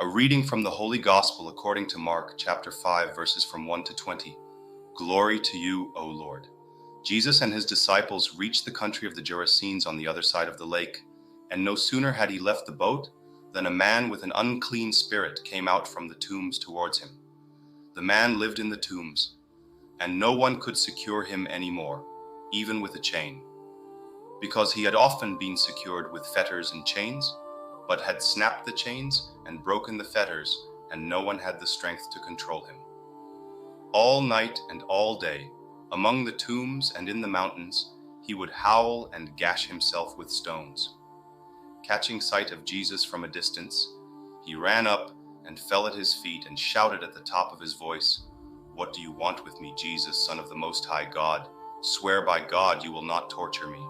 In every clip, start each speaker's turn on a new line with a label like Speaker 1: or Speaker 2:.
Speaker 1: A reading from the Holy Gospel according to Mark, chapter 5, verses from 1 to 20. Glory to you, O Lord. Jesus and his disciples reached the country of the Gerasenes on the other side of the lake, and no sooner had he left the boat than a man with an unclean spirit came out from the tombs towards him. The man lived in the tombs, and no one could secure him any more, even with a chain, because he had often been secured with fetters and chains, but had snapped the chains and broken the fetters, and no one had the strength to control him. All night and all day, among the tombs and in the mountains, he would howl and gash himself with stones. Catching sight of Jesus from a distance, he ran up and fell at his feet and shouted at the top of his voice, "What do you want with me, Jesus, Son of the Most High God? Swear by God you will not torture me."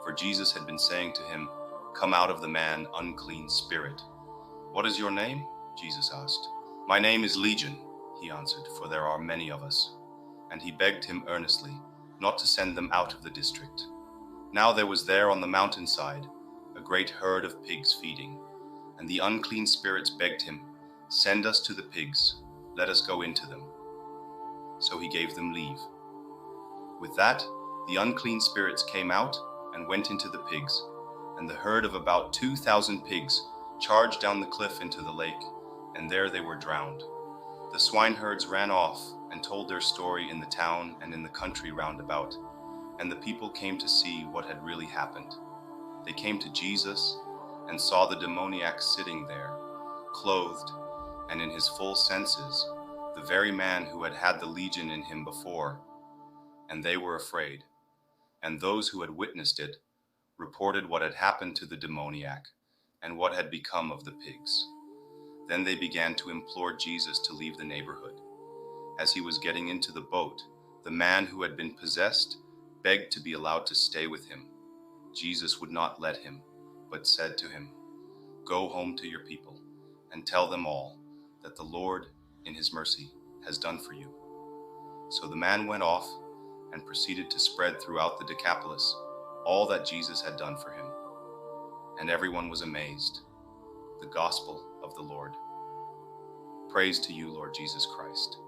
Speaker 1: For Jesus had been saying to him, "Come out of the man, unclean spirit." "What is your name?" Jesus asked. "My name is Legion," he answered, "for there are many of us." And he begged him earnestly not to send them out of the district. Now there was there on the mountainside a great herd of pigs feeding, and the unclean spirits begged him, "Send us to the pigs, let us go into them." So he gave them leave. With that, the unclean spirits came out and went into the pigs, and the herd of about 2,000 pigs charged down the cliff into the lake, and there they were drowned. The swineherds ran off and told their story in the town and in the country round about, and the people came to see what had really happened. They came to Jesus and saw the demoniac sitting there, clothed and in his full senses, the very man who had had the legion in him before, and they were afraid. And those who had witnessed it reported what had happened to the demoniac and what had become of the pigs. Then they began to implore Jesus to leave the neighborhood. As he was getting into the boat, the man who had been possessed begged to be allowed to stay with him. Jesus would not let him, but said to him, "Go home to your people and tell them all that the Lord, in his mercy, has done for you." So the man went off and proceeded to spread throughout the Decapolis all that Jesus had done for him. And everyone was amazed. The Gospel of the Lord. Praise to you, Lord Jesus Christ.